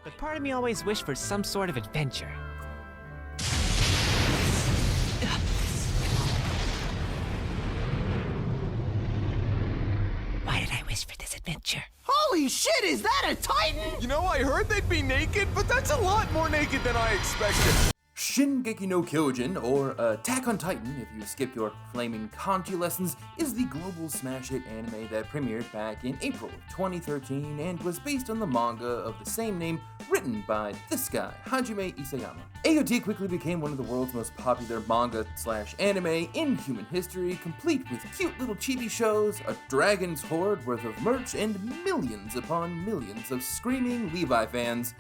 but part of me always wished for some sort of adventure. Why did I wish for this adventure? Holy shit, is that a Titan? You know, I heard they'd be naked, but that's a lot more naked than I expected. Shingekinokyojin, or Attack on Titan if you skip your flaming kanji lessons, is the global smash hit anime that premiered back in April of 2013 and was based on the manga of the same name written by this guy, Hajime Isayama. AOT quickly became one of the world's most popular manga/anime in human history, complete with cute little chibi shows, a dragon's hoard worth of merch, and millions upon millions of screaming Levi fans.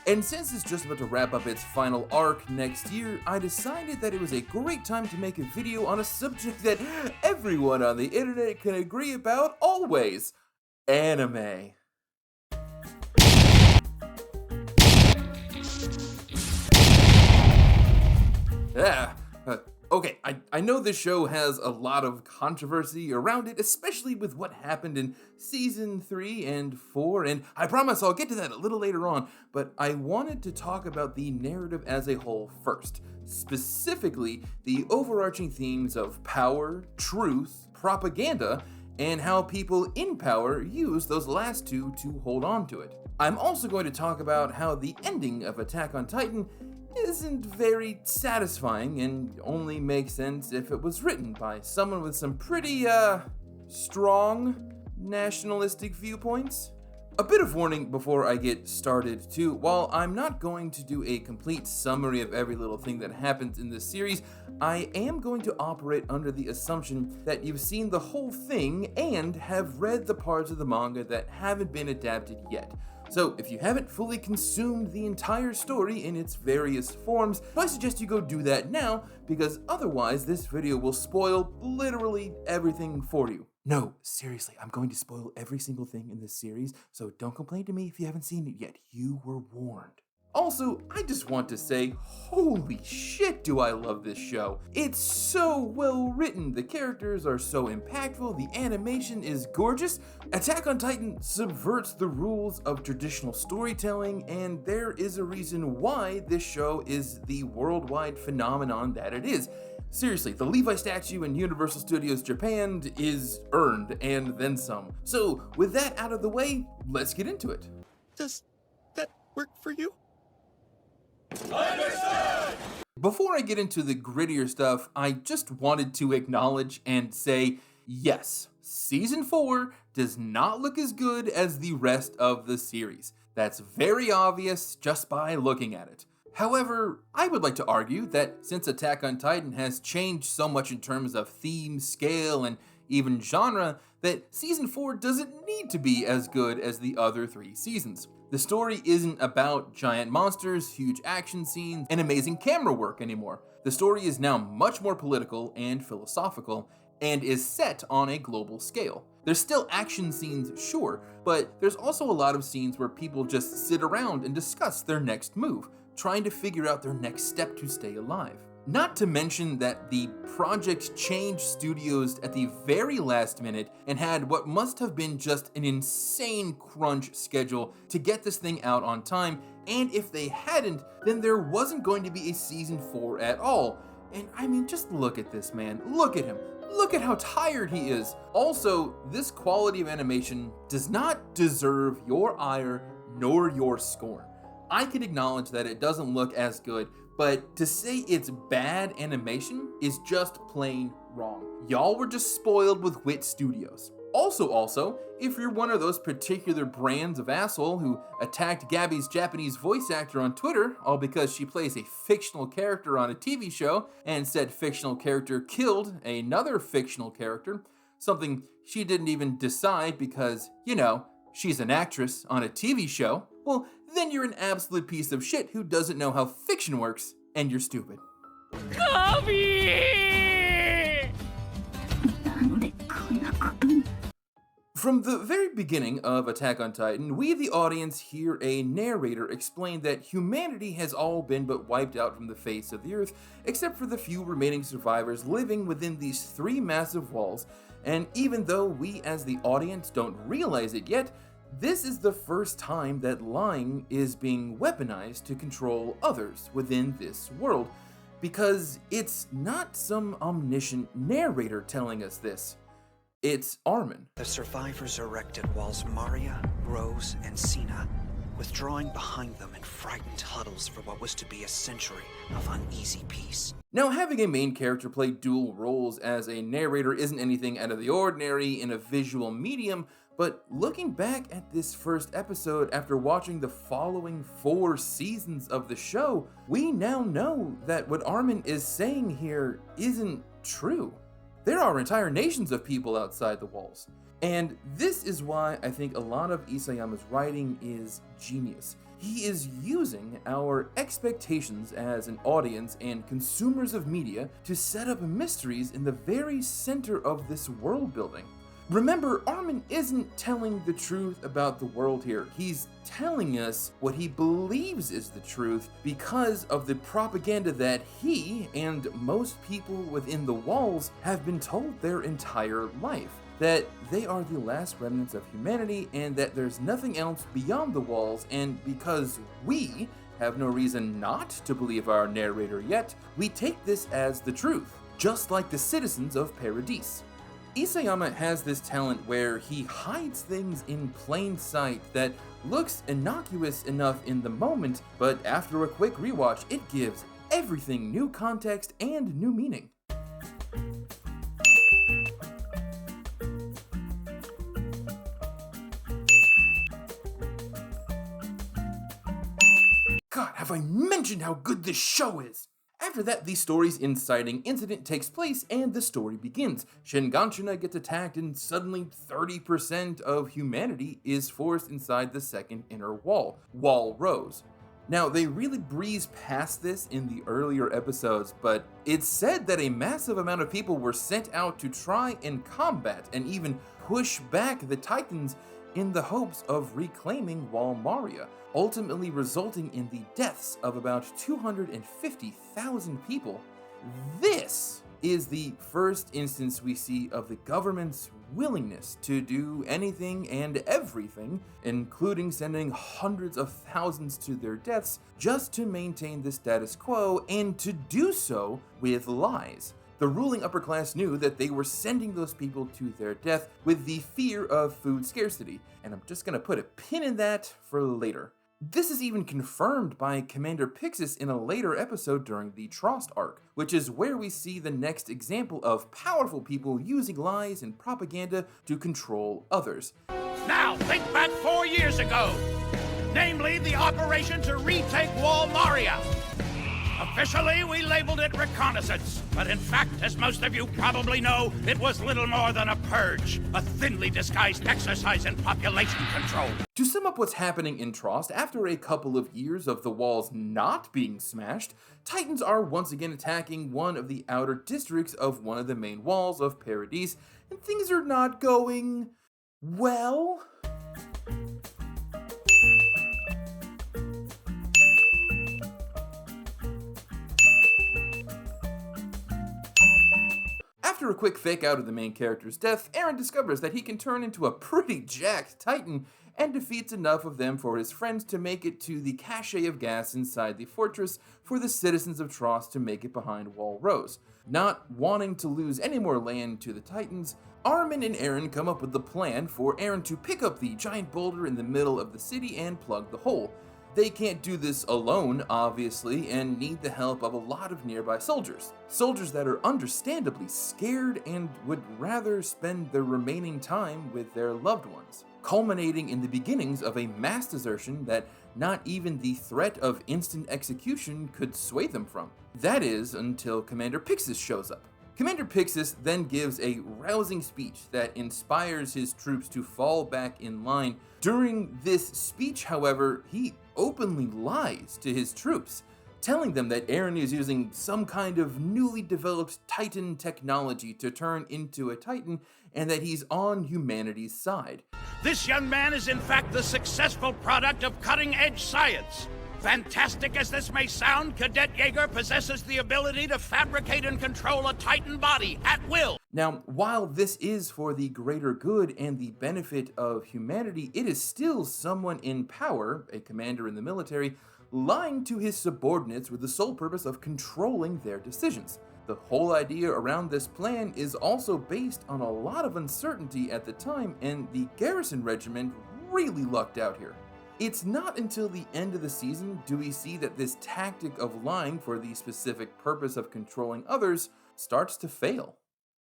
And since it's just about to wrap up its final arc next year, I decided that it was a great time to make a video on a subject that everyone on the internet can agree about always: anime. Okay, I know this show has a lot of controversy around it, especially with what happened in Season 3 and 4, and I promise I'll get to that a little later on, but I wanted to talk about the narrative as a whole first, specifically the overarching themes of power, truth, propaganda, and how people in power use those last two to hold on to it. I'm also going to talk about how the ending of Attack on Titan isn't very satisfying and only makes sense if it was written by someone with some pretty, strong nationalistic viewpoints. A bit of warning before I get started too. While I'm not going to do a complete summary of every little thing that happens in this series, I am going to operate under the assumption that you've seen the whole thing and have read the parts of the manga that haven't been adapted yet. So if you haven't fully consumed the entire story in its various forms, I suggest you go do that now, because otherwise this video will spoil literally everything for you. No, seriously, I'm going to spoil every single thing in this series, so don't complain to me if you haven't seen it yet. You were warned. Also, I just want to say, holy shit do I love this show. It's so well written, the characters are so impactful, the animation is gorgeous. Attack on Titan subverts the rules of traditional storytelling, and there is a reason why this show is the worldwide phenomenon that it is. Seriously, the Levi statue in Universal Studios Japan is earned, and then some. So, with that out of the way, let's get into it. Does that work for you? Understood! Before I get into the grittier stuff, I just wanted to acknowledge and say, yes, Season 4 does not look as good as the rest of the series. That's very obvious just by looking at it. However, I would like to argue that since Attack on Titan has changed so much in terms of theme, scale, and even genre, that Season 4 doesn't need to be as good as the other 3 seasons. The story isn't about giant monsters, huge action scenes, and amazing camera work anymore. The story is now much more political and philosophical, and is set on a global scale. There's still action scenes, sure, but there's also a lot of scenes where people just sit around and discuss their next move, trying to figure out their next step to stay alive. Not to mention that the project changed studios at the very last minute and had what must have been just an insane crunch schedule to get this thing out on time, and if they hadn't, then there wasn't going to be a Season 4 at all. And I mean, just look at this man, look at him. Look at how tired he is. Also, this quality of animation does not deserve your ire nor your scorn. I can acknowledge that it doesn't look as good, but to say it's bad animation is just plain wrong. Y'all were just spoiled with Wit Studios. Also, if you're one of those particular brands of asshole who attacked Gabi's Japanese voice actor on Twitter, all because she plays a fictional character on a TV show, and said fictional character killed another fictional character, something she didn't even decide because, you know, she's an actress on a TV show, well, then you're an absolute piece of shit who doesn't know how fiction works, and you're stupid. Gabi! From the very beginning of Attack on Titan, we the audience hear a narrator explain that humanity has all been but wiped out from the face of the earth, except for the few remaining survivors living within these 3 massive walls, and even though we as the audience don't realize it yet, This is the first time that lying is being weaponized to control others within this world, because it's not some omniscient narrator telling us this. It's Armin. The survivors erected walls Maria, Rose, and Sina, withdrawing behind them in frightened huddles for what was to be a century of uneasy peace. Now, having a main character play dual roles as a narrator isn't anything out of the ordinary in a visual medium, but looking back at this first episode after watching the following 4 seasons of the show, we now know that what Armin is saying here isn't true. There are entire nations of people outside the walls. And this is why I think a lot of Isayama's writing is genius. He is using our expectations as an audience and consumers of media to set up mysteries in the very center of this world building. Remember, Armin isn't telling the truth about the world here. He's telling us what he believes is the truth because of the propaganda that he and most people within the walls have been told their entire life. That they are the last remnants of humanity and that there's nothing else beyond the walls, and because we have no reason not to believe our narrator yet, we take this as the truth, just like the citizens of Paradise. Isayama has this talent where he hides things in plain sight that looks innocuous enough in the moment, but after a quick rewatch, it gives everything new context and new meaning. God, have I mentioned how good this show is? After that, the story's inciting incident takes place and the story begins. Shingekinokyojin gets attacked and suddenly 30% of humanity is forced inside the second inner wall, Wall Rose. Now, they really breeze past this in the earlier episodes, but it's said that a massive amount of people were sent out to try and combat and even push back the Titans in the hopes of reclaiming Wall Maria, ultimately resulting in the deaths of about 250,000 people. This is the first instance we see of the government's willingness to do anything and everything, including sending hundreds of thousands to their deaths just to maintain the status quo, and to do so with lies. The ruling upper class knew that they were sending those people to their death with the fear of food scarcity, and I'm just gonna put a pin in that for later. This is even confirmed by Commander Pixis in a later episode during the Trost Arc, which is where we see the next example of powerful people using lies and propaganda to control others. Now, think back 4 years ago, namely the operation to retake Wall Maria. Officially, we labeled it reconnaissance, but in fact, as most of you probably know, it was little more than a purge, a thinly disguised exercise in population control. To sum up what's happening in Trost, after a couple of years of the walls not being smashed, Titans are once again attacking one of the outer districts of one of the main walls of Paradise, and things are not going well. After a quick fake out of the main character's death, Eren discovers that he can turn into a pretty jacked Titan and defeats enough of them for his friends to make it to the cache of gas inside the fortress for the citizens of Trost to make it behind Wall Rose. Not wanting to lose any more land to the Titans, Armin and Eren come up with the plan for Eren to pick up the giant boulder in the middle of the city and plug the hole. They can't do this alone, obviously, and need the help of a lot of nearby soldiers. Soldiers that are understandably scared and would rather spend their remaining time with their loved ones, culminating in the beginnings of a mass desertion that not even the threat of instant execution could sway them from. That is, until Commander Pixis shows up. Commander Pixis then gives a rousing speech that inspires his troops to fall back in line. During this speech, however, he openly lies to his troops, telling them that Eren is using some kind of newly developed Titan technology to turn into a Titan, and that he's on humanity's side. This young man is in fact the successful product of cutting-edge science. Fantastic as this may sound, Cadet Jaeger possesses the ability to fabricate and control a Titan body at will. Now, while this is for the greater good and the benefit of humanity, it is still someone in power, a commander in the military, lying to his subordinates with the sole purpose of controlling their decisions. The whole idea around this plan is also based on a lot of uncertainty at the time, and the Garrison Regiment really lucked out here. It's not until the end of the season do we see that this tactic of lying for the specific purpose of controlling others starts to fail.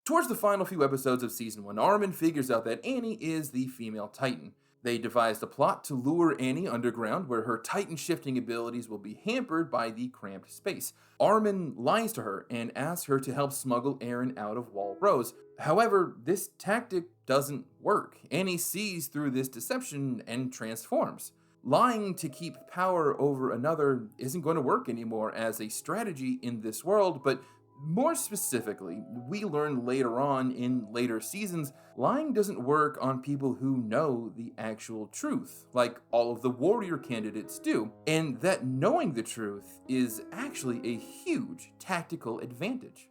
Towards the final few episodes of Season 1, Armin figures out that Annie is the female Titan. They devised a plot to lure Annie underground where her Titan shifting abilities will be hampered by the cramped space. Armin lies to her and asks her to help smuggle Eren out of Wall Rose. However, this tactic doesn't work. Annie sees through this deception and transforms. Lying to keep power over another isn't going to work anymore as a strategy in this world, but more specifically, we learn later on in later seasons, lying doesn't work on people who know the actual truth, like all of the warrior candidates do, and that knowing the truth is actually a huge tactical advantage.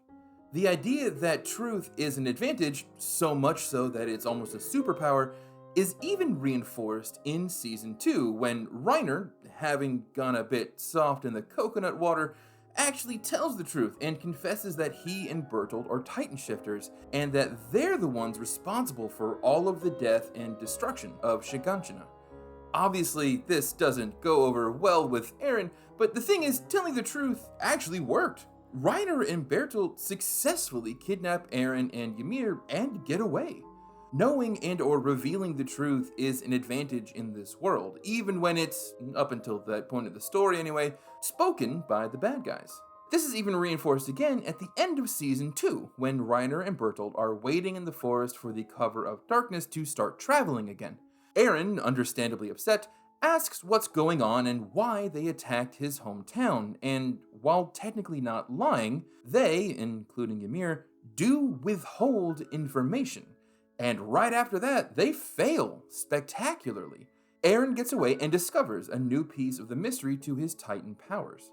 The idea that truth is an advantage, so much so that it's almost a superpower, is even reinforced in Season 2 when Reiner, having gone a bit soft in the coconut water, actually tells the truth and confesses that he and Bertolt are Titan shifters and that they're the ones responsible for all of the death and destruction of Shingekinokyojin. Obviously, this doesn't go over well with Eren, but the thing is, telling the truth actually worked. Reiner and Bertolt successfully kidnap Eren and Ymir and get away. Knowing and or revealing the truth is an advantage in this world, even when it's, up until that point of the story anyway, spoken by the bad guys. This is even reinforced again at the end of Season 2, when Reiner and Bertolt are waiting in the forest for the cover of darkness to start traveling again. Eren, understandably upset, asks what's going on and why they attacked his hometown, and while technically not lying, they, including Ymir, do withhold information. And right after that, they fail spectacularly. Eren gets away and discovers a new piece of the mystery to his Titan powers.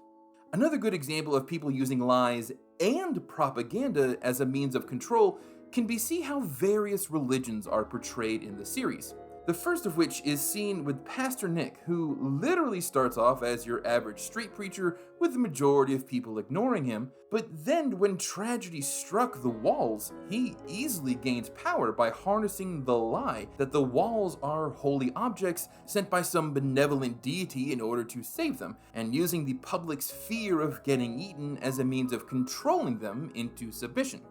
Another good example of people using lies and propaganda as a means of control can be see how various religions are portrayed in the series. The first of which is seen with Pastor Nick, who literally starts off as your average street preacher with the majority of people ignoring him, but then when tragedy struck the walls, he easily gains power by harnessing the lie that the walls are holy objects sent by some benevolent deity in order to save them, and using the public's fear of getting eaten as a means of controlling them into submission.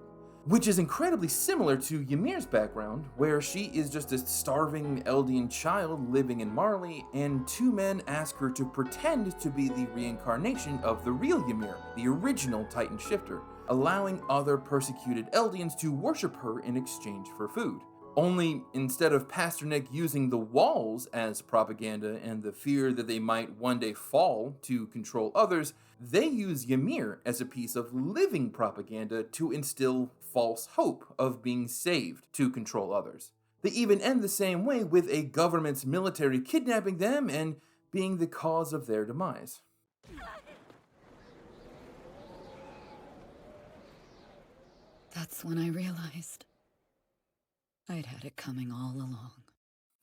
Which is incredibly similar to Ymir's background, where she is just a starving Eldian child living in Marley, and two men ask her to pretend to be the reincarnation of the real Ymir, the original Titan shifter, allowing other persecuted Eldians to worship her in exchange for food. Only instead of Pastor Nick using the walls as propaganda and the fear that they might one day fall to control others, they use Ymir as a piece of living propaganda to instill false hope of being saved to control others. They even end the same way with a government's military kidnapping them and being the cause of their demise. That's when I realized I'd had it coming all along.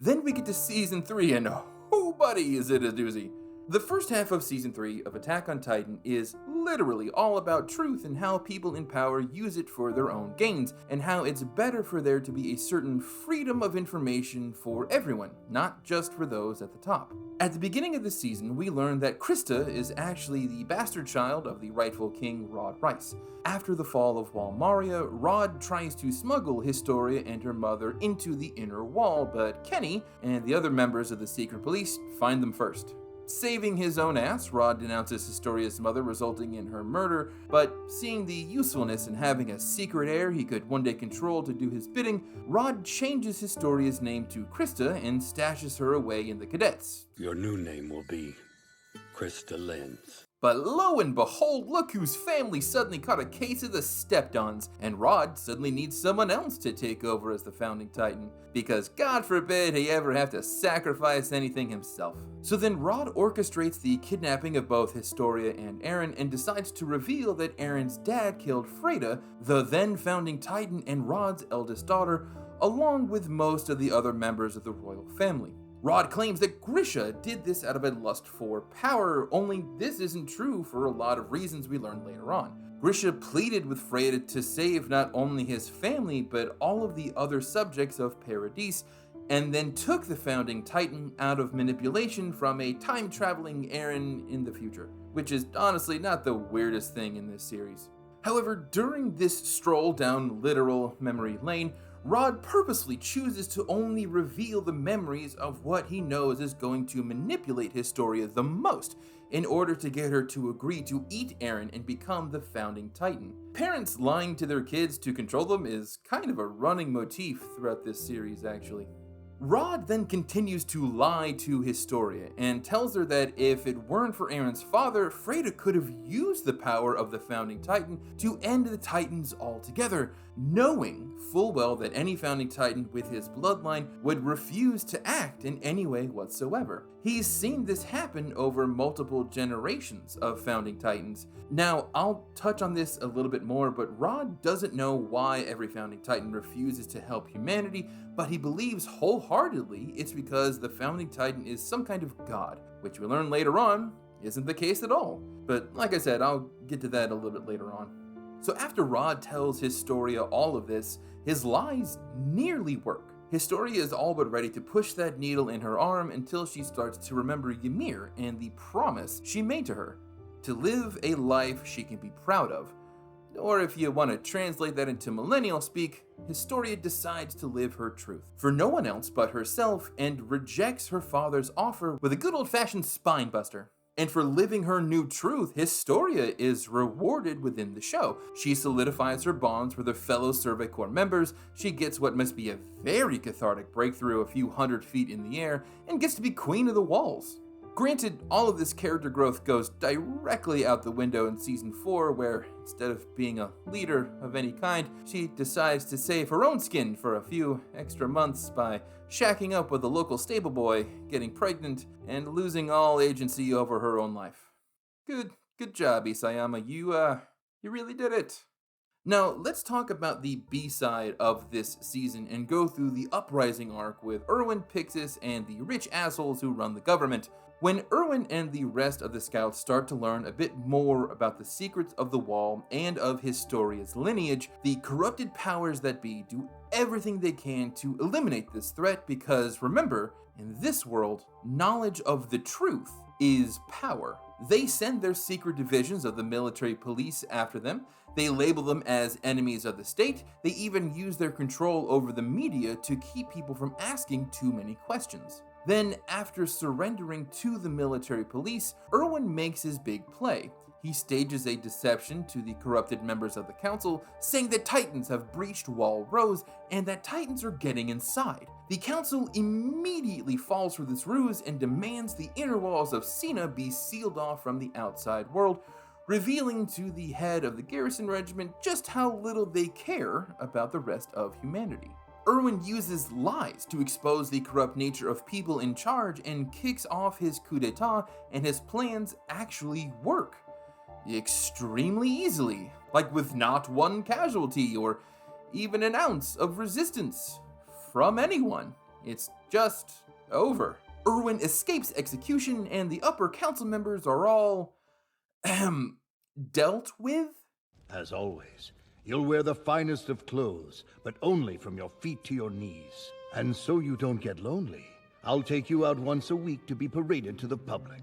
Then we get to Season 3, and oh buddy, is it a doozy. The first half of Season 3 of Attack on Titan is literally all about truth and how people in power use it for their own gains, and how it's better for there to be a certain freedom of information for everyone, not just for those at the top. At the beginning of the season, we learn that Krista is actually the bastard child of the rightful king Rod Rice. After the fall of Wall Maria, Rod tries to smuggle Historia and her mother into the inner wall, but Kenny and the other members of the secret police find them first. Saving his own ass, Rod denounces Historia's mother, resulting in her murder, but seeing the usefulness in having a secret heir he could one day control to do his bidding, Rod changes Historia's name to Krista and stashes her away in the cadets. Your new name will be crystallines. But lo and behold, look whose family suddenly caught a case of the Step-Dons, and Rod suddenly needs someone else to take over as the Founding Titan, because God forbid he ever have to sacrifice anything himself. So then Rod orchestrates the kidnapping of both Historia and Eren and decides to reveal that Eren's dad killed Freyda, the then Founding Titan and Rod's eldest daughter, along with most of the other members of the royal family. Rod claims that Grisha did this out of a lust for power, only this isn't true for a lot of reasons we learn later on. Grisha pleaded with Freyda to save not only his family, but all of the other subjects of Paradise, and then took the Founding Titan out of manipulation from a time-traveling Eren in the future, which is honestly not the weirdest thing in this series. However, during this stroll down literal memory lane, Rod purposely chooses to only reveal the memories of what he knows is going to manipulate Historia the most, in order to get her to agree to eat Eren and become the Founding Titan. Parents lying to their kids to control them is kind of a running motif throughout this series, actually. Rod then continues to lie to Historia and tells her that if it weren't for Eren's father, Freyda could have used the power of the Founding Titan to end the Titans altogether, knowing full well that any Founding Titan with his bloodline would refuse to act in any way whatsoever. He's seen this happen over multiple generations of Founding Titans. Now, I'll touch on this a little bit more, but Rod doesn't know why every Founding Titan refuses to help humanity, but he believes wholeheartedly it's because the Founding Titan is some kind of god, which we learn later on isn't the case at all. But like I said, I'll get to that a little bit later on. So after Rod tells Historia all of this, his lies nearly work. Historia is all but ready to push that needle in her arm until she starts to remember Ymir and the promise she made to her, to live a life she can be proud of. Or if you want to translate that into millennial speak, Historia decides to live her truth for no one else but herself and rejects her father's offer with a good old-fashioned spine buster. And for living her new truth, Historia is rewarded within the show. She solidifies her bonds with her fellow Survey Corps members, she gets what must be a very cathartic breakthrough a few hundred feet in the air, and gets to be Queen of the Walls. Granted, all of this character growth goes directly out the window in Season 4, where instead of being a leader of any kind, she decides to save her own skin for a few extra months by shacking up with a local stable boy, getting pregnant, and losing all agency over her own life. Good job, Isayama, you really did it. Now, let's talk about the B-side of this season and go through the Uprising Arc with Erwin, Pixis, and the rich assholes who run the government. When Erwin and the rest of the scouts start to learn a bit more about the secrets of the Wall and of Historia's lineage, the corrupted powers that be do everything they can to eliminate this threat because, remember, in this world, knowledge of the truth is power. They send their secret divisions of the military police after them, they label them as enemies of the state, they even use their control over the media to keep people from asking too many questions. Then, after surrendering to the military police, Erwin makes his big play. He stages a deception to the corrupted members of the council, saying that Titans have breached Wall Rose and that Titans are getting inside. The council immediately falls for this ruse and demands the inner walls of Sina be sealed off from the outside world, revealing to the head of the garrison regiment just how little they care about the rest of humanity. Erwin uses lies to expose the corrupt nature of people in charge and kicks off his coup d'etat, and his plans actually work. Extremely easily, like with not one casualty or even an ounce of resistance from anyone. It's just over. Erwin escapes execution and the upper council members are all dealt with? As always, you'll wear the finest of clothes, but only from your feet to your knees. And so you don't get lonely, I'll take you out once a week to be paraded to the public.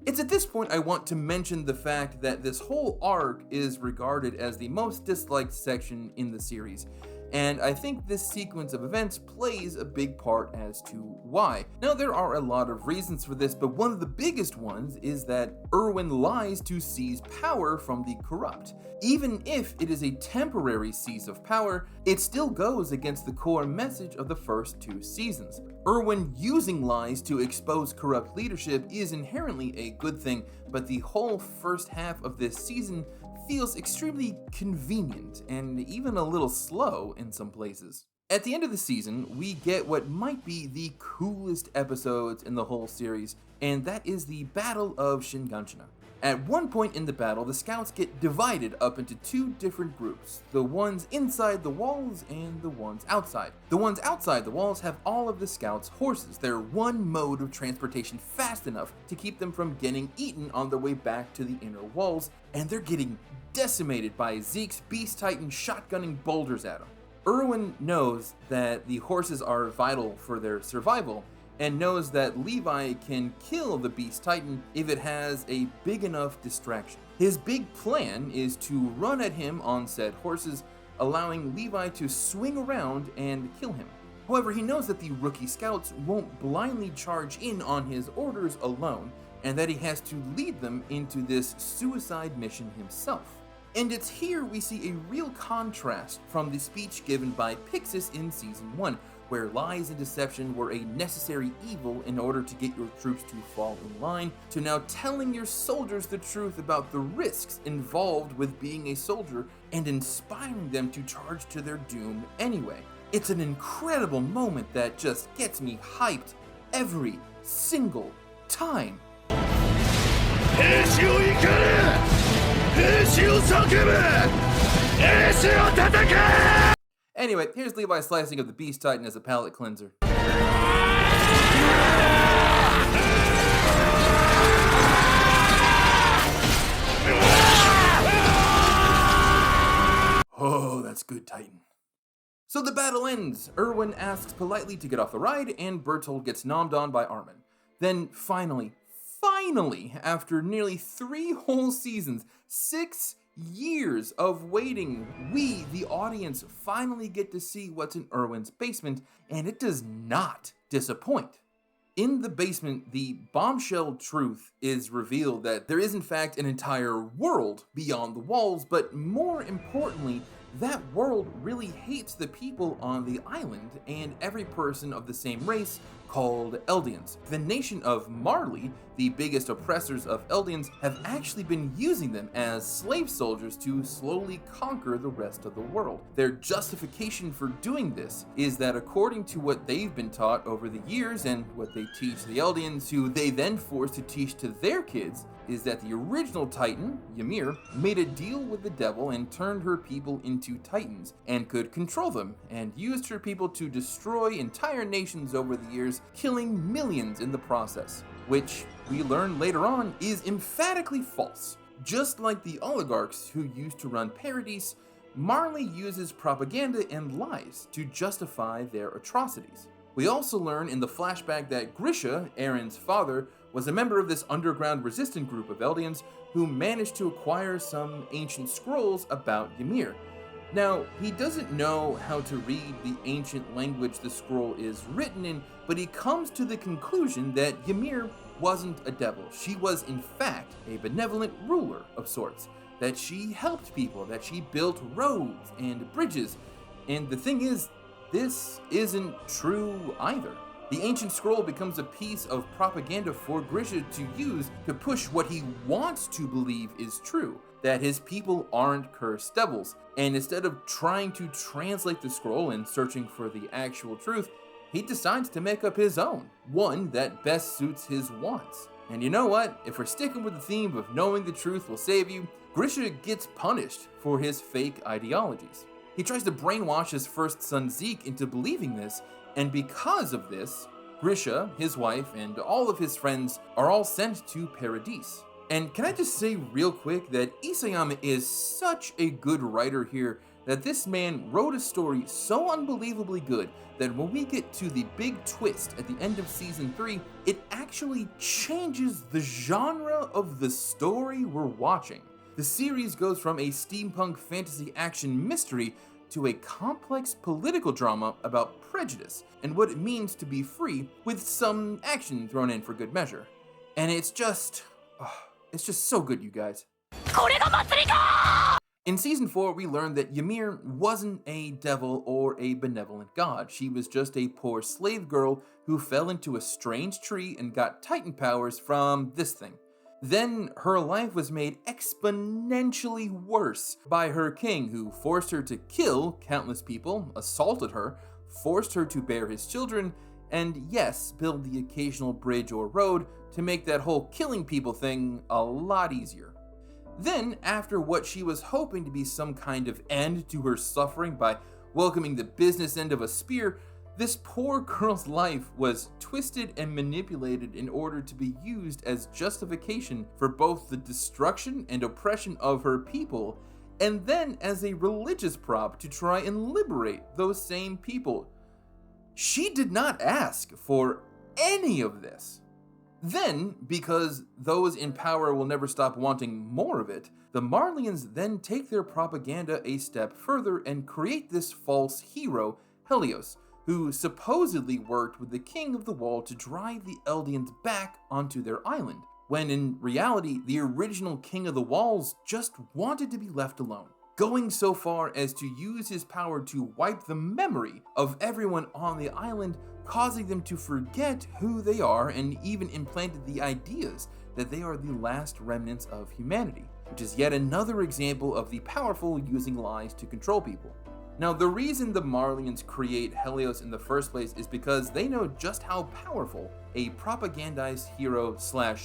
It's at this point I want to mention the fact that this whole arc is regarded as the most disliked section in the series, and I think this sequence of events plays a big part as to why. Now, there are a lot of reasons for this, but one of the biggest ones is that Erwin lies to seize power from the corrupt. Even if it is a temporary seize of power, it still goes against the core message of the first two seasons. Erwin using lies to expose corrupt leadership is inherently a good thing, but the whole first half of this season feels extremely convenient and even a little slow in some places. At the end of the season, we get what might be the coolest episodes in the whole series, and that is the Battle of Shingekinokyojin. At one point in the battle, the scouts get divided up into two different groups, the ones inside the walls and the ones outside. The ones outside the walls have all of the scouts' horses, their one mode of transportation fast enough to keep them from getting eaten on their way back to the inner walls, and they're getting decimated by Zeke's Beast Titan shotgunning boulders at them. Erwin knows that the horses are vital for their survival, and knows that Levi can kill the Beast Titan if it has a big enough distraction. His big plan is to run at him on said horses, allowing Levi to swing around and kill him. However, he knows that the rookie scouts won't blindly charge in on his orders alone, and that he has to lead them into this suicide mission himself. And it's here we see a real contrast from the speech given by Pixis in Season 1, where lies and deception were a necessary evil in order to get your troops to fall in line, to now telling your soldiers the truth about the risks involved with being a soldier and inspiring them to charge to their doom anyway. It's an incredible moment that just gets me hyped every single time. Anyway, here's Levi's slicing of the Beast Titan as a palate cleanser. Oh, that's good, Titan. So the battle ends. Erwin asks politely to get off the ride, and Bertold gets nommed on by Armin. Then finally, after nearly 3 whole seasons, 6 years of waiting, we, the audience, finally get to see what's in Erwin's basement, and it does not disappoint. In the basement, the bombshell truth is revealed that there is in fact an entire world beyond the walls, but more importantly, that world really hates the people on the island and every person of the same race called Eldians. The nation of Marley, the biggest oppressors of Eldians, have actually been using them as slave soldiers to slowly conquer the rest of the world. Their justification for doing this is that according to what they've been taught over the years and what they teach the Eldians, who they then force to teach to their kids, is that the original Titan, Ymir, made a deal with the devil and turned her people into Titans, and could control them, and used her people to destroy entire nations over the years, killing millions in the process, which we learn later on is emphatically false. Just like the oligarchs who used to run Paradise, Marley uses propaganda and lies to justify their atrocities. We also learn in the flashback that Grisha, Aaron's father, was a member of this underground resistant group of Eldians who managed to acquire some ancient scrolls about Ymir. Now, he doesn't know how to read the ancient language the scroll is written in, but he comes to the conclusion that Ymir wasn't a devil. She was in fact a benevolent ruler of sorts, that she helped people, that she built roads and bridges. And the thing is, this isn't true either. The ancient scroll becomes a piece of propaganda for Grisha to use to push what he wants to believe is true, that his people aren't cursed devils. And instead of trying to translate the scroll and searching for the actual truth, he decides to make up his own, one that best suits his wants. And you know what? If we're sticking with the theme of knowing the truth will save you, Grisha gets punished for his fake ideologies. He tries to brainwash his first son Zeke into believing this, and because of this, Grisha, his wife, and all of his friends are all sent to Paradise. And can I just say real quick that Isayama is such a good writer here that this man wrote a story so unbelievably good that when we get to the big twist at the end of Season 3, it actually changes the genre of the story we're watching. The series goes from a steampunk fantasy action mystery to a complex political drama about prejudice and what it means to be free, with some action thrown in for good measure. And it's just so good, you guys. In Season 4, we learned that Ymir wasn't a devil or a benevolent god. She was just a poor slave girl who fell into a strange tree and got Titan powers from this thing. Then her life was made exponentially worse by her king, who forced her to kill countless people, assaulted her, forced her to bear his children, and yes, build the occasional bridge or road to make that whole killing people thing a lot easier. Then, after what she was hoping to be some kind of end to her suffering by welcoming the business end of a spear, this poor girl's life was twisted and manipulated in order to be used as justification for both the destruction and oppression of her people, and then as a religious prop to try and liberate those same people. She did not ask for any of this. Then, because those in power will never stop wanting more of it, the Marleyans then take their propaganda a step further and create this false hero, Helios, who supposedly worked with the King of the Wall to drive the Eldians back onto their island, when in reality, the original King of the Walls just wanted to be left alone, going so far as to use his power to wipe the memory of everyone on the island, causing them to forget who they are, and even implanted the ideas that they are the last remnants of humanity, which is yet another example of the powerful using lies to control people. Now, the reason the Marleyans create Helios in the first place is because they know just how powerful a propagandized hero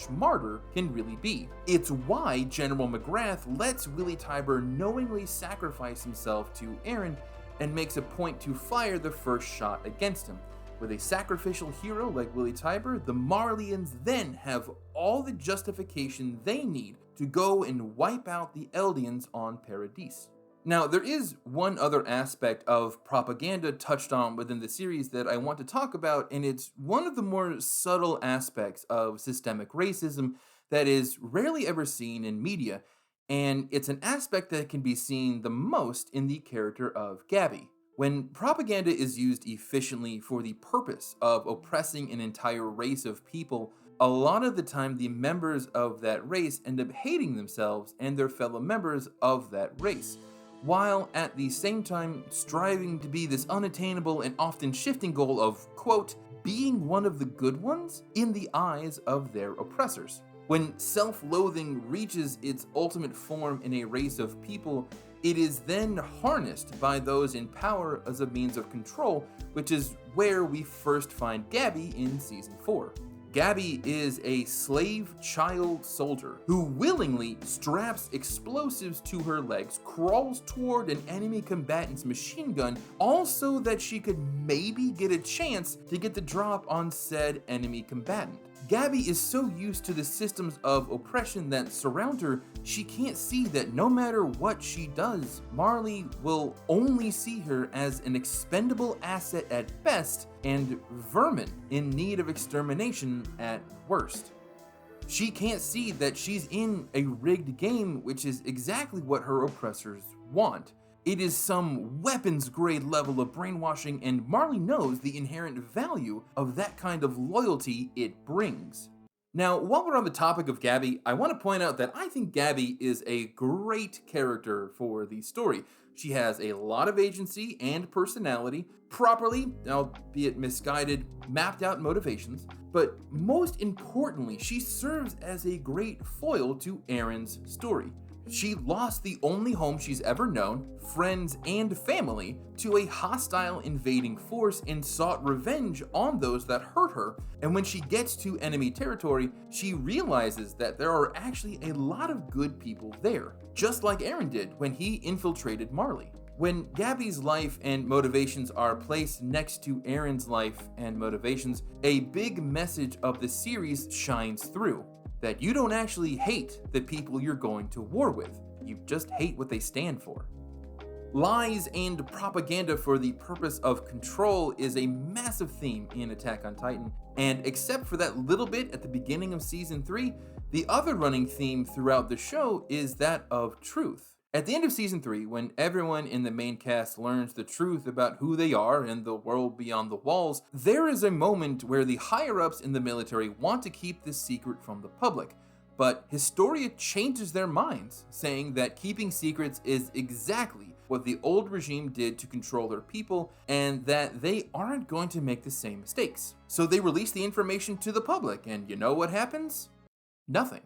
/ martyr can really be. It's why General McGrath lets Willie Tybur knowingly sacrifice himself to Eren and makes a point to fire the first shot against him. With a sacrificial hero like Willie Tybur, the Marleyans then have all the justification they need to go and wipe out the Eldians on Paradise. Now, there is one other aspect of propaganda touched on within the series that I want to talk about, and it's one of the more subtle aspects of systemic racism that is rarely ever seen in media, and it's an aspect that can be seen the most in the character of Gabi. When propaganda is used efficiently for the purpose of oppressing an entire race of people, a lot of the time the members of that race end up hating themselves and their fellow members of that race, while at the same time striving to be this unattainable and often shifting goal of, quote, being one of the good ones in the eyes of their oppressors. When self-loathing reaches its ultimate form in a race of people, it is then harnessed by those in power as a means of control, which is where we first find Gabi in Season 4. Gabi is a slave child soldier who willingly straps explosives to her legs, crawls toward an enemy combatant's machine gun, all so that she could maybe get a chance to get the drop on said enemy combatant. Gabi is so used to the systems of oppression that surround her, she can't see that no matter what she does, Marley will only see her as an expendable asset at best and vermin in need of extermination at worst. She can't see that she's in a rigged game, which is exactly what her oppressors want. It is some weapons grade level of brainwashing, and Marley knows the inherent value of that kind of loyalty it brings. Now, while we're on the topic of Gabi, I want to point out that I think Gabi is a great character for the story. She has a lot of agency and personality, properly, albeit misguided, mapped out motivations, but most importantly, she serves as a great foil to Eren's story. She lost the only home she's ever known, friends, and family to a hostile invading force and sought revenge on those that hurt her. And when she gets to enemy territory, she realizes that there are actually a lot of good people there, just like Eren did when he infiltrated Marley. When Gabi's life and motivations are placed next to Eren's life and motivations, a big message of the series shines through. That you don't actually hate the people you're going to war with, you just hate what they stand for. Lies and propaganda for the purpose of control is a massive theme in Attack on Titan, and except for that little bit at the beginning of Season 3, the other running theme throughout the show is that of truth. At the end of Season 3, when everyone in the main cast learns the truth about who they are and the world beyond the walls, there is a moment where the higher-ups in the military want to keep this secret from the public, but Historia changes their minds, saying that keeping secrets is exactly what the old regime did to control their people, and that they aren't going to make the same mistakes. So they release the information to the public, and you know what happens? Nothing.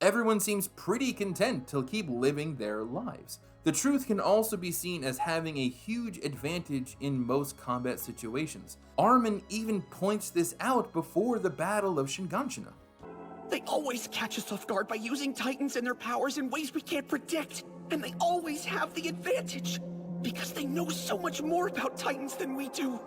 Everyone seems pretty content to keep living their lives. The truth can also be seen as having a huge advantage in most combat situations. Armin even points this out before the Battle of Shingekinokyojin. They always catch us off guard by using Titans and their powers in ways we can't predict. And they always have the advantage, because they know so much more about Titans than we do.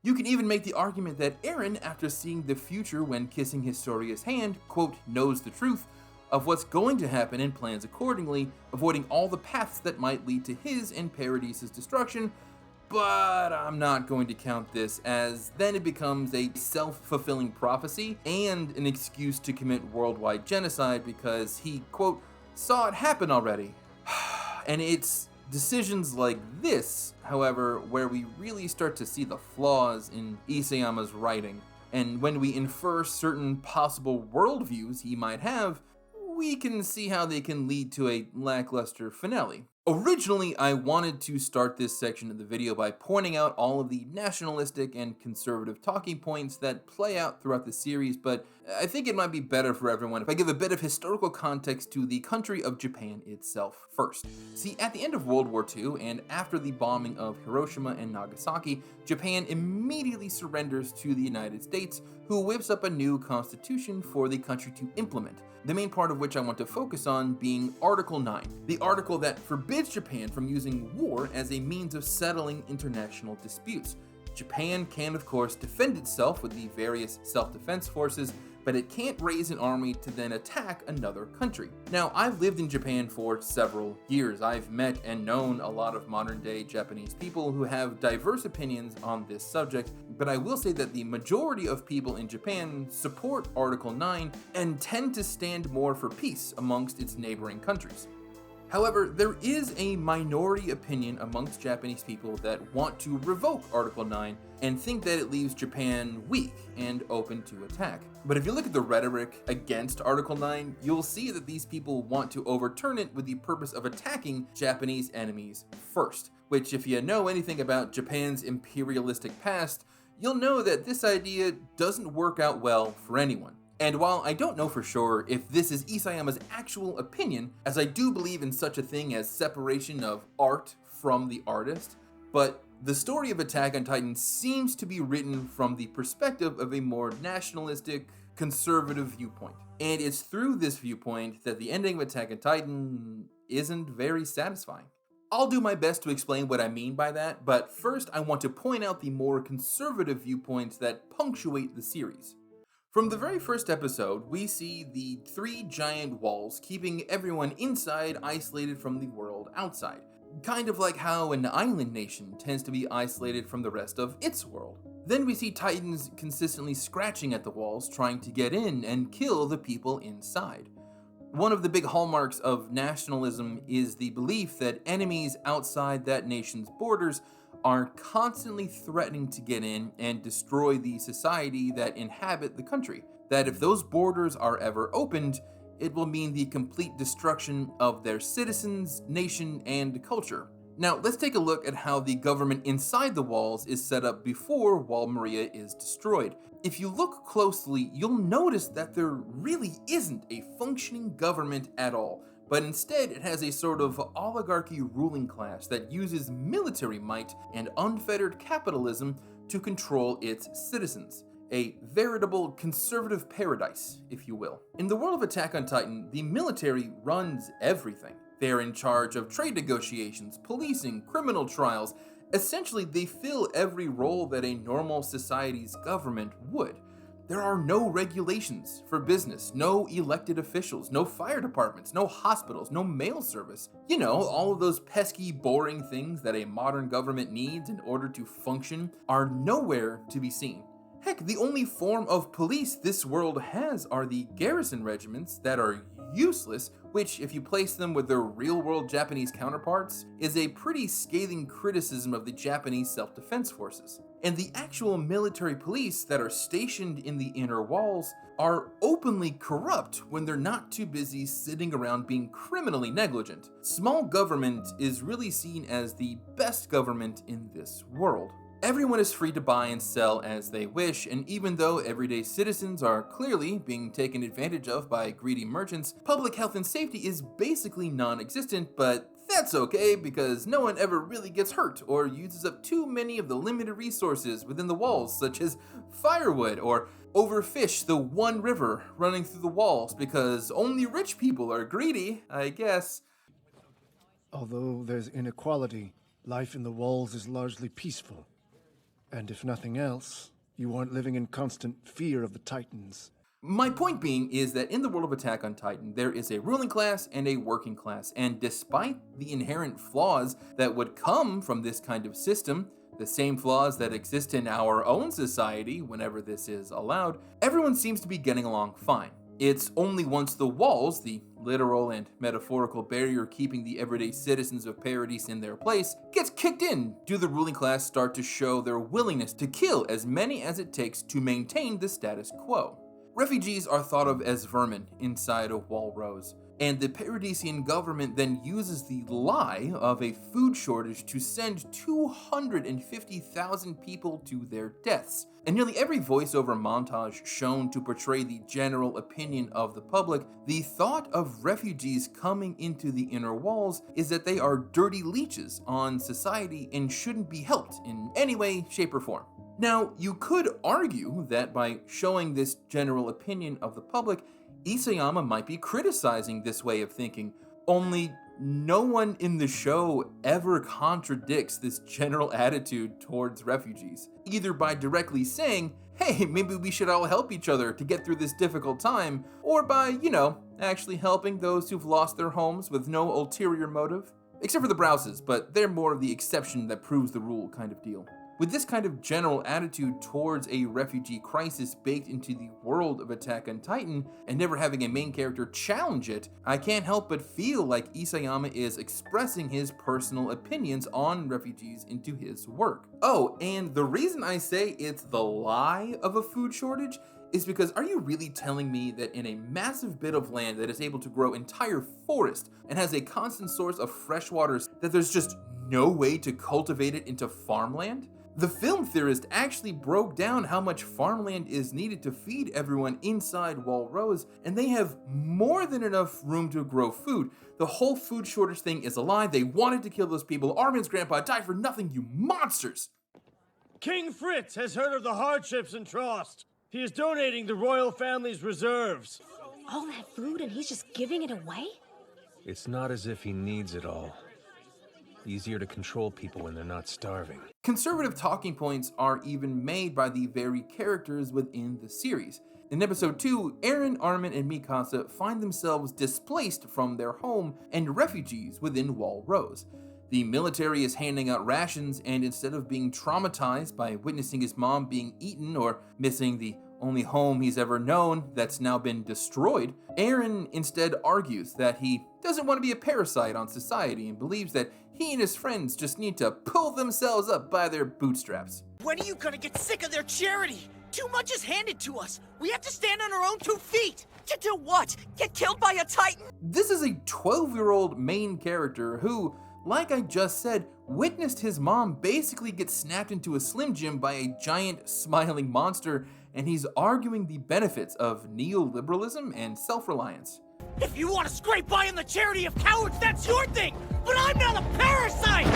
You can even make the argument that Eren, after seeing the future when kissing Historia's hand, quote, knows the truth of what's going to happen and plans accordingly, avoiding all the paths that might lead to his and Paradise's destruction, but I'm not going to count this, as then it becomes a self-fulfilling prophecy and an excuse to commit worldwide genocide because he, quote, saw it happen already. And it's decisions like this, however, where we really start to see the flaws in Isayama's writing, and when we infer certain possible worldviews he might have, we can see how they can lead to a lackluster finale. Originally, I wanted to start this section of the video by pointing out all of the nationalistic and conservative talking points that play out throughout the series, but I think it might be better for everyone if I give a bit of historical context to the country of Japan itself first. See, at the end of World War II, and after the bombing of Hiroshima and Nagasaki, Japan immediately surrenders to the United States, who whips up a new constitution for the country to implement. The main part of which I want to focus on being Article 9, the article that forbids Japan from using war as a means of settling international disputes. Japan can, of course, defend itself with the various self-defense forces, but it can't raise an army to then attack another country. Now, I've lived in Japan for several years. I've met and known a lot of modern-day Japanese people who have diverse opinions on this subject, but I will say that the majority of people in Japan support Article 9 and tend to stand more for peace amongst its neighboring countries. However, there is a minority opinion amongst Japanese people that want to revoke Article 9 and think that it leaves Japan weak and open to attack. But if you look at the rhetoric against Article 9, you'll see that these people want to overturn it with the purpose of attacking Japanese enemies first, which, if you know anything about Japan's imperialistic past, you'll know that this idea doesn't work out well for anyone. And while I don't know for sure if this is Isayama's actual opinion, as I do believe in such a thing as separation of art from the artist, but the story of Attack on Titan seems to be written from the perspective of a more nationalistic, conservative viewpoint. And it's through this viewpoint that the ending of Attack on Titan isn't very satisfying. I'll do my best to explain what I mean by that, but first I want to point out the more conservative viewpoints that punctuate the series. From the very first episode, we see the 3 giant walls keeping everyone inside isolated from the world outside. Kind of like how an island nation tends to be isolated from the rest of its world. Then we see Titans consistently scratching at the walls trying to get in and kill the people inside. One of the big hallmarks of nationalism is the belief that enemies outside that nation's borders are constantly threatening to get in and destroy the society that inhabit the country. That if those borders are ever opened, it will mean the complete destruction of their citizens, nation, and culture. Now, let's take a look at how the government inside the walls is set up before Wall Maria is destroyed. If you look closely, you'll notice that there really isn't a functioning government at all, but instead it has a sort of oligarchy ruling class that uses military might and unfettered capitalism to control its citizens. A veritable conservative paradise, if you will. In the world of Attack on Titan, the military runs everything. They're in charge of trade negotiations, policing, criminal trials. Essentially, they fill every role that a normal society's government would. There are no regulations for business, no elected officials, no fire departments, no hospitals, no mail service. You know, all of those pesky, boring things that a modern government needs in order to function are nowhere to be seen. Heck, the only form of police this world has are the garrison regiments that are useless, which, if you place them with their real-world Japanese counterparts, is a pretty scathing criticism of the Japanese self-defense forces. And the actual military police that are stationed in the inner walls are openly corrupt when they're not too busy sitting around being criminally negligent. Small government is really seen as the best government in this world. Everyone is free to buy and sell as they wish, and even though everyday citizens are clearly being taken advantage of by greedy merchants, public health and safety is basically non-existent, but that's okay because no one ever really gets hurt or uses up too many of the limited resources within the walls, such as firewood, or overfish the one river running through the walls because only rich people are greedy, I guess. Although there's inequality, life in the walls is largely peaceful. And if nothing else, you aren't living in constant fear of the Titans. My point being is that in the world of Attack on Titan, there is a ruling class and a working class, and despite the inherent flaws that would come from this kind of system, the same flaws that exist in our own society whenever this is allowed, everyone seems to be getting along fine. It's only once the walls, the literal and metaphorical barrier keeping the everyday citizens of Paradise in their place, gets kicked in, do the ruling class start to show their willingness to kill as many as it takes to maintain the status quo. Refugees are thought of as vermin inside of Wall Rose, and the Paradisian government then uses the lie of a food shortage to send 250,000 people to their deaths. And nearly every voiceover montage shown to portray the general opinion of the public, the thought of refugees coming into the inner walls is that they are dirty leeches on society and shouldn't be helped in any way, shape, or form. Now, you could argue that by showing this general opinion of the public, Isayama might be criticizing this way of thinking, only no one in the show ever contradicts this general attitude towards refugees, either by directly saying, hey, maybe we should all help each other to get through this difficult time, or by, actually helping those who've lost their homes with no ulterior motive. Except for the Browses, but they're more of the exception that proves the rule kind of deal. With this kind of general attitude towards a refugee crisis baked into the world of Attack on Titan, and never having a main character challenge it, I can't help but feel like Isayama is expressing his personal opinions on refugees into his work. Oh, and the reason I say it's the lie of a food shortage is because are you really telling me that in a massive bit of land that is able to grow entire forest and has a constant source of fresh waters that there's just no way to cultivate it into farmland? The film theorist actually broke down how much farmland is needed to feed everyone inside Wall Rose, and they have more than enough room to grow food. The whole food shortage thing is a lie. They wanted to kill those people. Armin's grandpa died for nothing, you monsters! King Fritz has heard of the hardships in Trost. He is donating the royal family's reserves. All that food and he's just giving it away? It's not as if he needs it all. Easier to control people when they're not starving. Conservative talking points are even made by the very characters within the series. In episode 2, Eren, Armin, and Mikasa find themselves displaced from their home and refugees within Wall Rose. The military is handing out rations, and instead of being traumatized by witnessing his mom being eaten or missing the only home he's ever known that's now been destroyed, Eren instead argues that he doesn't want to be a parasite on society and believes that he and his friends just need to pull themselves up by their bootstraps. When are you gonna get sick of their charity? Too much is handed to us. We have to stand on our own 2 feet. To do what? Get killed by a Titan? This is a 12-year-old main character who, like I just said, witnessed his mom basically get snapped into a Slim Jim by a giant smiling monster, and he's arguing the benefits of neoliberalism and self-reliance. If you want to scrape by in the charity of cowards, that's your thing! But I'm not a parasite!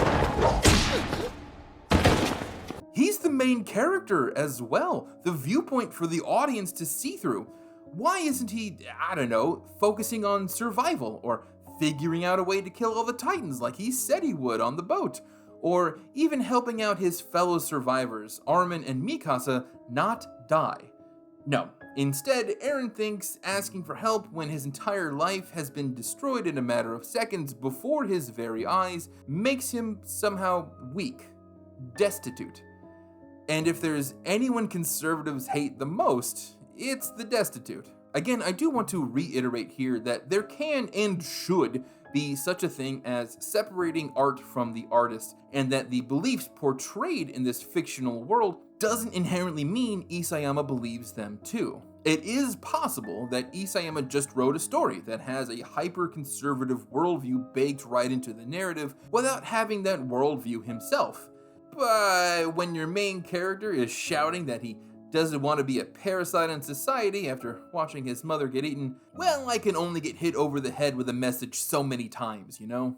He's the main character as well, the viewpoint for the audience to see through. Why isn't he, focusing on survival, or figuring out a way to kill all the Titans like he said he would on the boat? Or even helping out his fellow survivors, Armin and Mikasa, not die? No. Instead, Eren thinks asking for help when his entire life has been destroyed in a matter of seconds before his very eyes makes him somehow weak, destitute. And if there's anyone conservatives hate the most, it's the destitute. Again, I do want to reiterate here that there can and should be such a thing as separating art from the artist, and that the beliefs portrayed in this fictional world doesn't inherently mean Isayama believes them too. It is possible that Isayama just wrote a story that has a hyper-conservative worldview baked right into the narrative without having that worldview himself. But when your main character is shouting that he doesn't want to be a parasite on society after watching his mother get eaten, well, I can only get hit over the head with a message so many times, you know?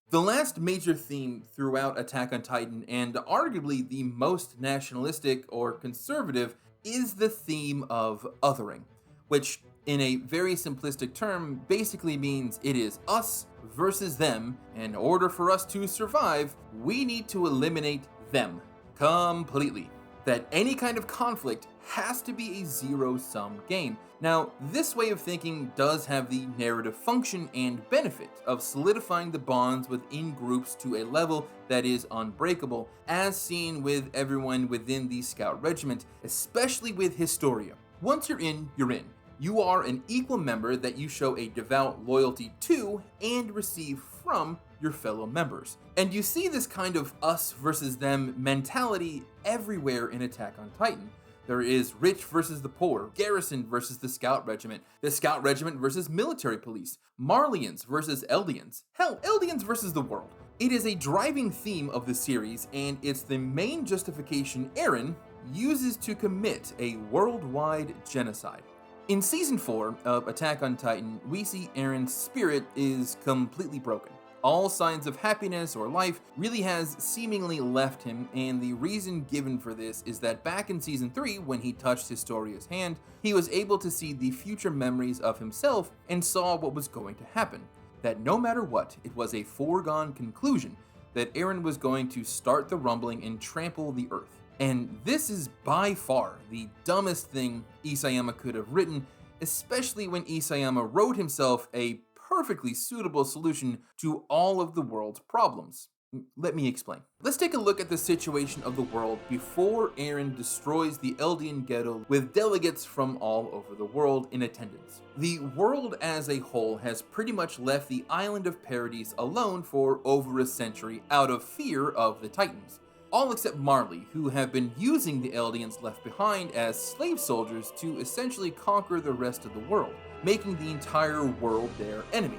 The last major theme throughout Attack on Titan, and arguably the most nationalistic or conservative, is the theme of othering, which in a very simplistic term basically means it is us versus them, and in order for us to survive, we need to eliminate them completely. That any kind of conflict has to be a zero-sum game. Now, this way of thinking does have the narrative function and benefit of solidifying the bonds within groups to a level that is unbreakable, as seen with everyone within the Scout Regiment, especially with Historia. Once you're in, you're in. You are an equal member that you show a devout loyalty to and receive from your fellow members. And you see this kind of us versus them mentality everywhere in Attack on Titan. There is rich versus the poor, garrison versus the Scout Regiment versus military police, Marleyans versus Eldians, hell, Eldians versus the world. It is a driving theme of the series, and it's the main justification Eren uses to commit a worldwide genocide. In Season 4 of Attack on Titan, we see Eren's spirit is completely broken. All signs of happiness or life really has seemingly left him, and the reason given for this is that back in Season 3, when he touched Historia's hand, he was able to see the future memories of himself and saw what was going to happen. That no matter what, it was a foregone conclusion that Eren was going to start the rumbling and trample the earth. And this is by far the dumbest thing Isayama could have written, especially when Isayama wrote himself a perfectly suitable solution to all of the world's problems. Let me explain. Let's take a look at the situation of the world before Eren destroys the Eldian ghetto with delegates from all over the world in attendance. The world as a whole has pretty much left the island of Paradise alone for over a century out of fear of the Titans. All except Marley, who have been using the Eldians left behind as slave soldiers to essentially conquer the rest of the world, making the entire world their enemy.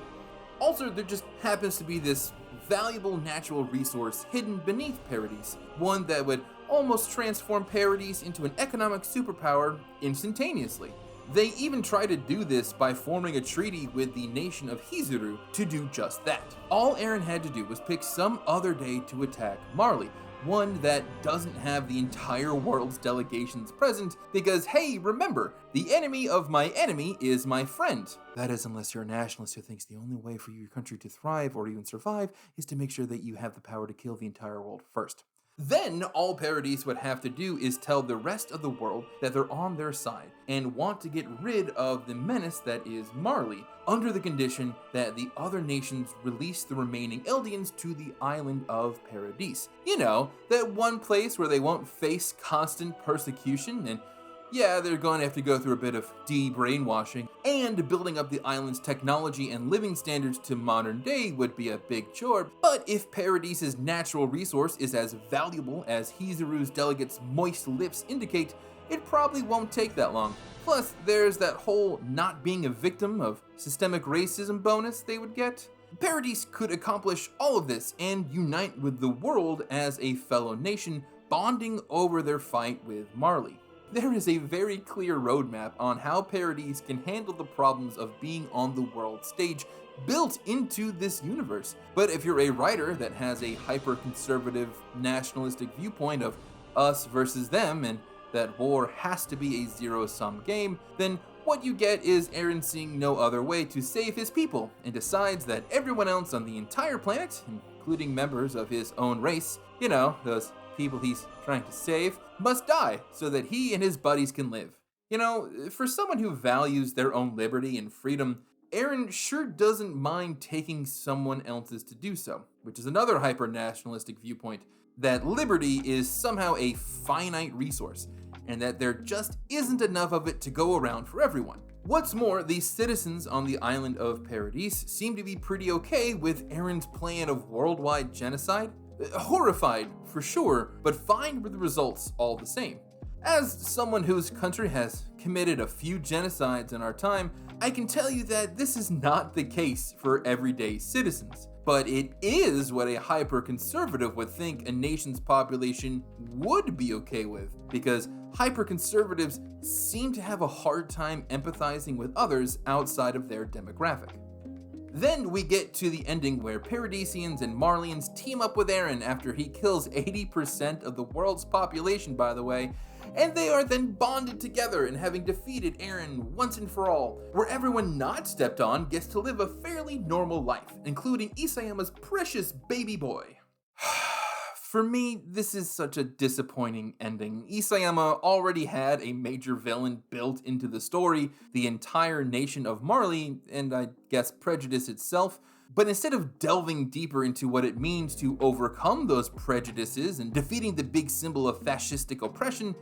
Also, there just happens to be this valuable natural resource hidden beneath Paradise, one that would almost transform Paradise into an economic superpower instantaneously. They even try to do this by forming a treaty with the nation of Hizuru to do just that. All Eren had to do was pick some other day to attack Marley, one that doesn't have the entire world's delegations present, because hey, remember, the enemy of my enemy is my friend. That is, unless you're a nationalist who thinks the only way for your country to thrive or even survive is to make sure that you have the power to kill the entire world first. Then all Paradise would have to do is tell the rest of the world that they're on their side and want to get rid of the menace that is Marley, under the condition that the other nations release the remaining Eldians to the island of Paradise. You know, that one place where they won't face constant persecution, and yeah, they're going to have to go through a bit of de-brainwashing, and building up the island's technology and living standards to modern day would be a big chore. But if Paradise's natural resource is as valuable as Hizuru's delegates' moist lips indicate, it probably won't take that long. Plus, there's that whole not being a victim of systemic racism bonus they would get. Paradise could accomplish all of this and unite with the world as a fellow nation, bonding over their fight with Marley. There is a very clear roadmap on how Paradise can handle the problems of being on the world stage built into this universe. But if you're a writer that has a hyper-conservative, nationalistic viewpoint of us versus them, and that war has to be a zero-sum game, then what you get is Eren seeing no other way to save his people, and decides that everyone else on the entire planet, including members of his own race, you know, those people he's trying to save, must die so that he and his buddies can live. You know, for someone who values their own liberty and freedom, Eren sure doesn't mind taking someone else's to do so, which is another hyper-nationalistic viewpoint, that liberty is somehow a finite resource, and that there just isn't enough of it to go around for everyone. What's more, the citizens on the island of Paradise seem to be pretty okay with Erwin's plan of worldwide genocide. Horrified, for sure, but fine with the results all the same. As someone whose country has committed a few genocides in our time, I can tell you that this is not the case for everyday citizens. But it is what a hyper-conservative would think a nation's population would be okay with, because hyper-conservatives seem to have a hard time empathizing with others outside of their demographic. Then we get to the ending where Paradisians and Marleyans team up with Eren after he kills 80% of the world's population, by the way, and they are then bonded together in having defeated Eren once and for all, where everyone not stepped on gets to live a fairly normal life, including Isayama's precious baby boy. For me, this is such a disappointing ending. Isayama already had a major villain built into the story, the entire nation of Marley, and I guess prejudice itself, but instead of delving deeper into what it means to overcome those prejudices and defeating the big symbol of fascistic oppression,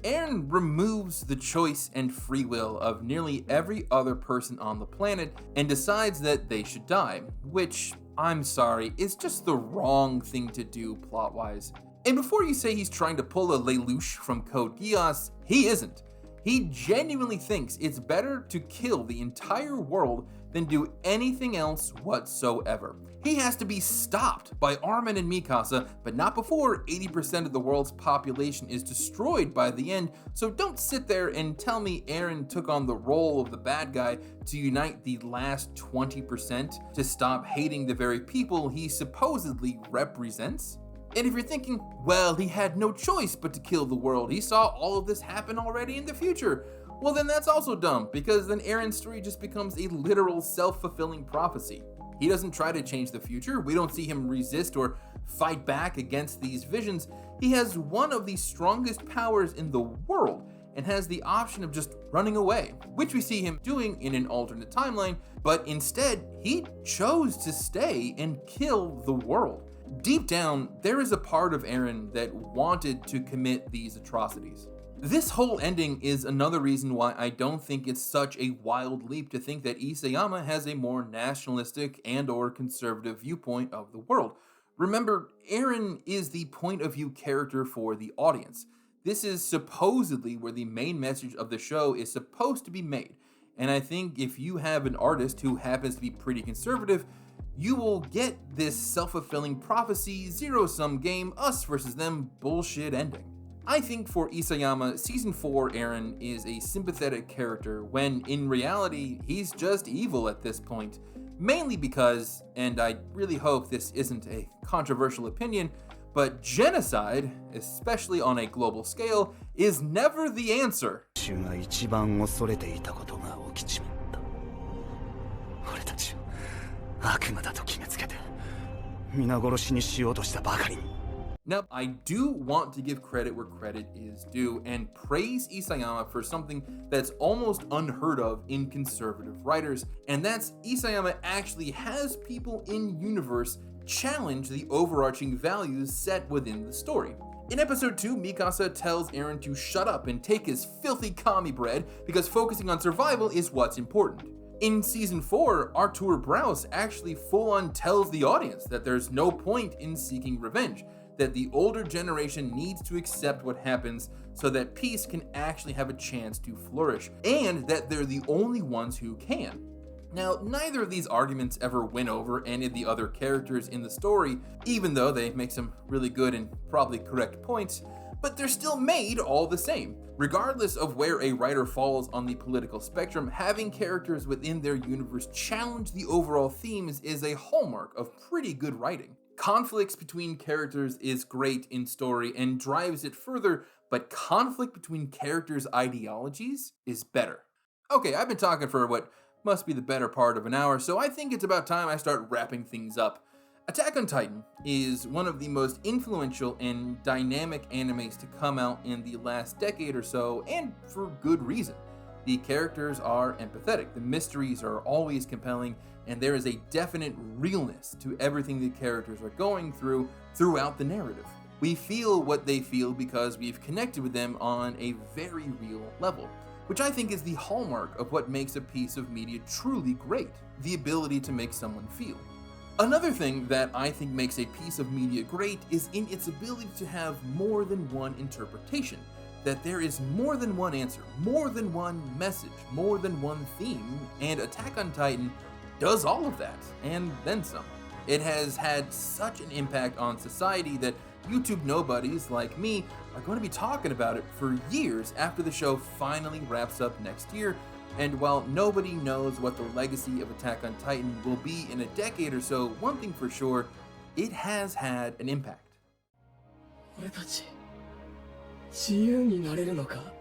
Eren removes the choice and free will of nearly every other person on the planet and decides that they should die, which, I'm sorry, is just the wrong thing to do plot-wise. And before you say he's trying to pull a Lelouch from Code Geass, he isn't. He genuinely thinks it's better to kill the entire world than do anything else whatsoever. He has to be stopped by Armin and Mikasa, but not before 80% of the world's population is destroyed by the end, so don't sit there and tell me Eren took on the role of the bad guy to unite the last 20% to stop hating the very people he supposedly represents. And if you're thinking, well, he had no choice but to kill the world, he saw all of this happen already in the future, well then that's also dumb, because then Eren's story just becomes a literal self-fulfilling prophecy. He doesn't try to change the future, we don't see him resist or fight back against these visions. He has one of the strongest powers in the world and has the option of just running away, which we see him doing in an alternate timeline, but instead, he chose to stay and kill the world. Deep down, there is a part of Eren that wanted to commit these atrocities. This whole ending is another reason why I don't think it's such a wild leap to think that Isayama has a more nationalistic and/or conservative viewpoint of the world. Remember, Eren is the point of view character for the audience. This is supposedly where the main message of the show is supposed to be made, and I think if you have an artist who happens to be pretty conservative, you will get this self-fulfilling prophecy, zero-sum game, us versus them bullshit ending. I think for Isayama, Season 4 Eren is a sympathetic character when in reality, he's just evil at this point. Mainly because, and I really hope this isn't a controversial opinion, but genocide, especially on a global scale, is never the answer. Now, I do want to give credit where credit is due and praise Isayama for something that's almost unheard of in conservative writers, and that's Isayama actually has people in universe challenge the overarching values set within the story. In episode 2, Mikasa tells Eren to shut up and take his filthy kami bread because focusing on survival is what's important. In Season 4, Artur Brous actually full-on tells the audience that there's no point in seeking revenge, that the older generation needs to accept what happens so that peace can actually have a chance to flourish, and that they're the only ones who can. Now, neither of these arguments ever win over any of the other characters in the story, even though they make some really good and probably correct points, but they're still made all the same. Regardless of where a writer falls on the political spectrum, having characters within their universe challenge the overall themes is a hallmark of pretty good writing. Conflicts between characters is great in story and drives it further, but conflict between characters' ideologies is better. Okay, I've been talking for what must be the better part of an hour, so I think it's about time I start wrapping things up. Attack on Titan is one of the most influential and dynamic animes to come out in the last decade or so, and for good reason. The characters are empathetic, the mysteries are always compelling, and there is a definite realness to everything the characters are going through throughout the narrative. We feel what they feel because we've connected with them on a very real level. which I think is the hallmark of what makes a piece of media truly great, the ability to make someone feel. Another thing that I think makes a piece of media great is in its ability to have more than one interpretation, that there is more than one answer, more than one message, more than one theme, and Attack on Titan does all of that, and then some. It has had such an impact on society that YouTube nobodies like me are going to be talking about it for years after the show finally wraps up next year. And while nobody knows what the legacy of Attack on Titan will be in a decade or so, one thing for sure, it has had an impact. 俺たち自由になれるのか?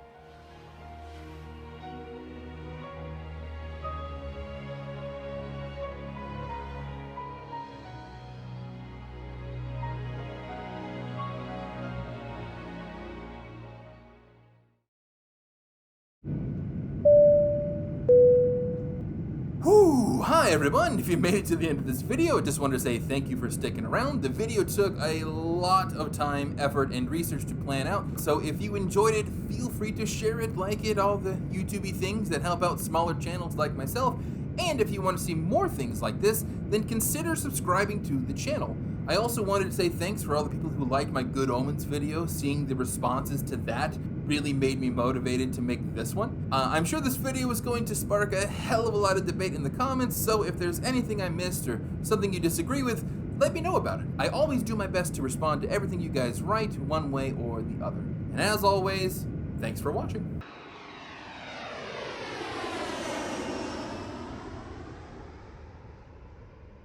Hi everyone, if you made it to the end of this video, I just wanted to say thank you for sticking around. The video took a lot of time, effort, and research to plan out, so if you enjoyed it, feel free to share it, like it, all the YouTubey things that help out smaller channels like myself, and if you want to see more things like this, then consider subscribing to the channel. I also wanted to say thanks for all the people who liked my Good Omens video. Seeing the responses to that really made me motivated to make this one. I'm sure this video is going to spark a hell of a lot of debate in the comments, so if there's anything I missed or something you disagree with, let me know about it. I always do my best to respond to everything you guys write, one way or the other. And as always, thanks for watching.